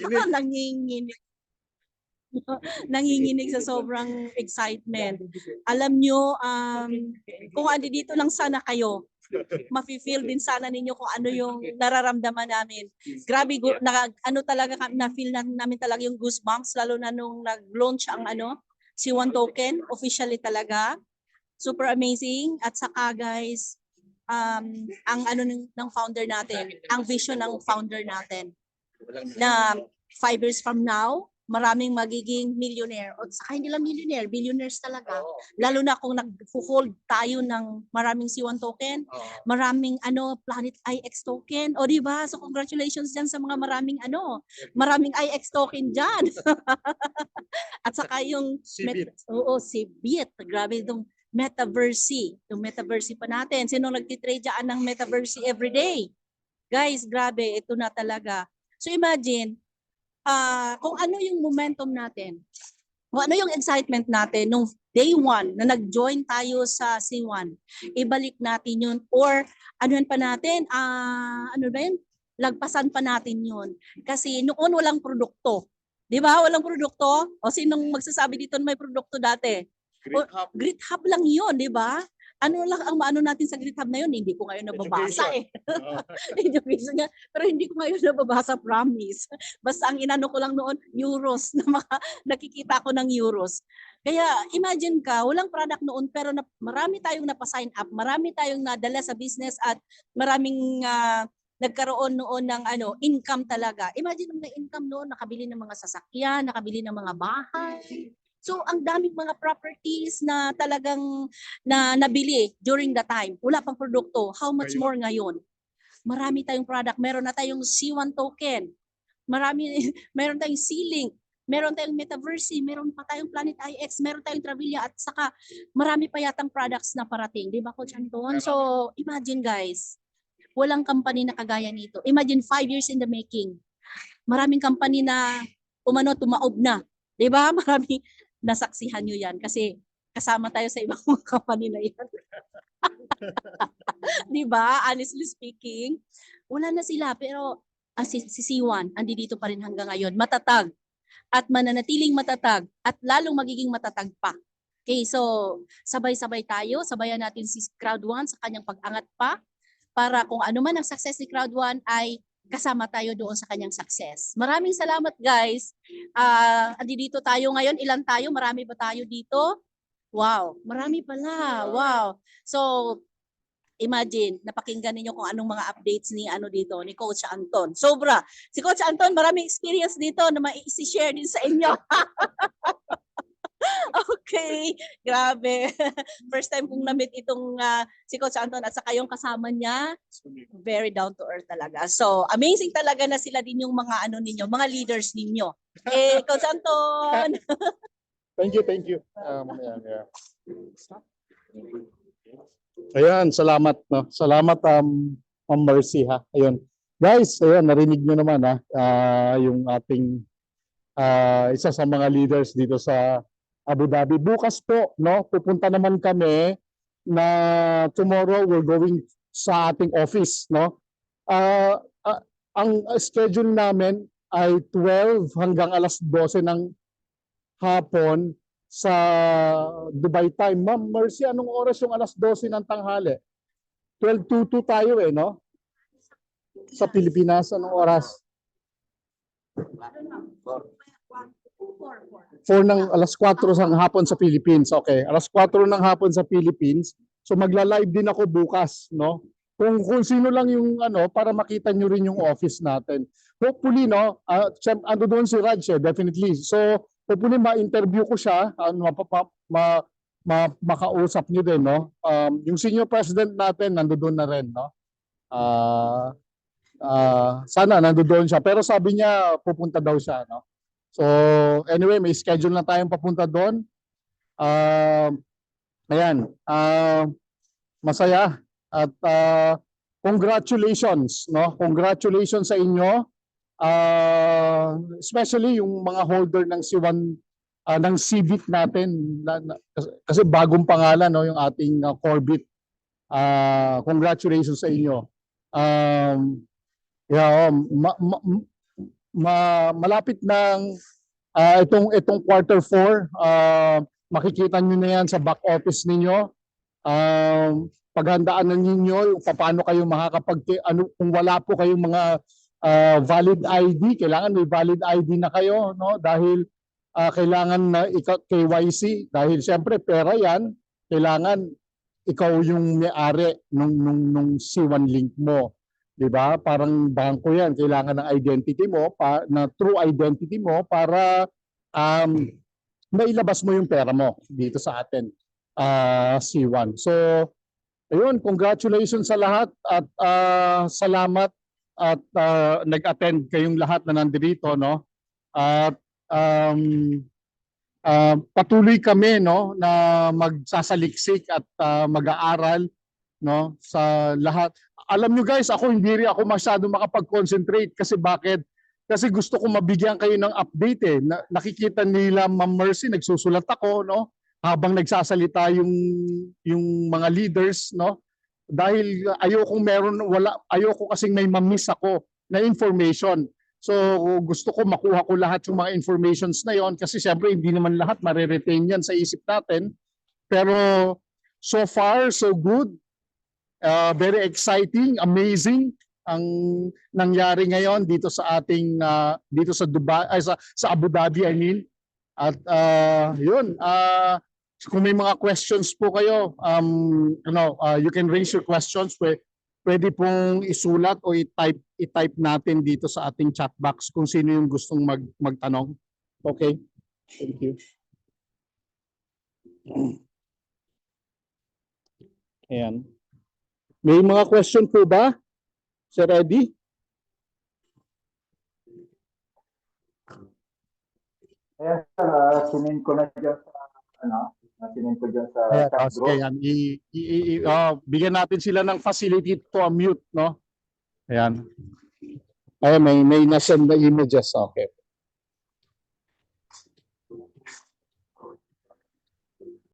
nanginginig. Nanginginig sa sobrang excitement. Alam nyo, kung andi dito lang sana kayo, mafe-feel din sana ninyo kung ano yung nararamdaman namin. Grabe, ano talaga, na-feel namin talaga yung goosebumps, lalo na nung nag-launch ang C1 token, officially talaga. Super amazing. At saka guys, ang ng founder natin, ang vision ng founder natin, na 5 years from now, maraming magiging millionaire. O saka hindi lang millionaire, billionaires talaga. Lalo na kung nag-hold tayo ng maraming C1 token, maraming Planet IX token. O di ba? So congratulations diyan sa mga maraming IX token diyan. At saka yung Cbit. Grabe itong Metaverse. Yung Metaverse pa natin. Sino nagtitrade dyan ng Metaverse everyday? Guys, grabe, ito na talaga. So imagine, kung ano yung momentum natin, kung ano yung excitement natin nung day 1 na nag-join tayo sa C1, ibalik natin yun or pa natin, lagpasan pa natin yun. Kasi noon walang produkto. Di ba? Walang produkto. O sinong magsasabi dito na may produkto dati? Grit Hub lang yun, di ba? Ano lang ang maano natin sa GitHub na yun, hindi ko ngayon nababasa pero hindi ko ngayon nababasa, promise. Basta ang inano ko lang noon, euros, na nakikita ko ng euros. Kaya imagine ka, walang product noon pero marami tayong napasign up, marami tayong nadala sa business at maraming nagkaroon noon ng income talaga. Imagine ang income noon, nakabili ng mga sasakyan, nakabili ng mga bahay. So ang daming mga properties na talagang nabili during the time. Wala pang produkto. How much more ngayon? Marami tayong product. Meron na tayong C1 token. Meron tayong C-Link. Meron tayong Metaverse. Meron pa tayong Planet IX. Meron tayong Travilla. At saka marami pa yatang products na parating. Di ba, Coach Anton? So imagine guys, walang company na kagaya nito. Imagine 5 years in the making. Maraming company na tumaob na. Di ba? Maraming nasaksihan nyo yan kasi kasama tayo sa ibang mga company na yan. Di ba? Honestly speaking, wala na sila pero si C1 andi dito pa rin hanggang ngayon, matatag at mananatiling matatag at lalong magiging matatag pa. Okay, so sabay-sabay tayo, sabayan natin si Crowd1 sa kanyang pag-angat pa para kung ano man ang success ni Crowd1 ay kasama tayo doon sa kanyang success. Maraming salamat guys. Andi dito tayo ngayon. Ilan tayo? Marami ba tayo dito? Wow, marami pala. Wow. So, imagine, napakinggan ninyo kung anong mga updates ni dito, ni Coach Anton. Sobra. Si Coach Anton, maraming experience dito na mai-share din sa inyo. Okay, grabe. First time kong na-meet itong si Coach Anton at saka yung kasama niya, very down to earth talaga. So, amazing talaga na sila din yung mga ninyo, mga leaders ninyo. Coach Anton. Thank you. Ayan, salamat no. Salamat Ma'am Mercy ha. Ayun. Guys, ayun narinig niyo naman yung ating isa sa mga leaders dito sa Abu Dhabi. Bukas po, no, pupunta naman kami na tomorrow we're going sa ating office, no. Ang schedule namin ay 12 hanggang alas 12 ng hapon sa Dubai time. Ma'am Mercy, anong oras yung alas 12 ng tanghali? 12:02 tayo no? Sa Pilipinas, anong oras? alas 4 ng hapon sa Philippines. Okay, alas 4 ng hapon sa Philippines. So magla-live din ako bukas, no? Kung sino lang yung para makita nyo rin yung office natin. Hopefully, no, ando doon si Raj, definitely. So hopefully ma-interview ko siya, makausap niyo din, no? Yung senior president natin nandoon na rin, no? Sana nandoon siya, pero sabi niya pupunta daw siya, no? So anyway, may schedule na tayong papunta doon. Ayan, masaya at congratulations, no? Congratulations sa inyo. Especially yung mga holder ng C1 ng Cbit natin kasi bagong pangalan, no, yung ating Corebit. Congratulations sa inyo. malapit ng itong quarter 4, makikita niyo na yan sa back office ninyo. Paghandaan na ninyo yung paano kayo kung wala po kayong mga valid ID, kailangan may valid ID na kayo, no? Dahil kailangan na KYC, dahil siyempre pera yan, kailangan ikaw yung may-ari nung C1 link mo. 'Di ba? Parang bangko yan, kailangan ng identity mo, na true identity mo para mailabas mo yung pera mo dito sa atin, C1. So, ayun, congratulations sa lahat at salamat at nag-attend kayong lahat na nandito, no? At patuloy kami, no, na magsasaliksik at mag-aaral, no, sa lahat. Alam nyo guys, hindi rin ako masyado makapag-concentrate kasi bakit? Kasi gusto ko mabigyan kayo ng update eh. Nakikita nila Ma'am Mercy, nagsusulat ako, no, habang nagsasalita yung mga leaders, no. Dahil ayoko kasing may ma-miss ako na information. So gusto ko makuha ko lahat yung mga informations na yon kasi siyempre hindi naman lahat mariretain yan sa isip natin. Pero so far so good. Very exciting, amazing ang nangyari ngayon dito sa ating dito sa Dubai, sa Abu Dhabi, I mean. At yun, kung may mga questions po kayo, you can raise your questions. Pwede pong isulat o i-type natin dito sa ating chat box kung sino yung gustong magtanong. Okay? Thank you. Ayan. May mga question po ba? Sir Eddie? Ayan, sinin ko na dyan sa, sinin ko dyan sa Ayan, chat sige, group. yan. Bigyan natin sila ng facility to unmute, no? Ayan. Ayan, may na-send na images. Okay.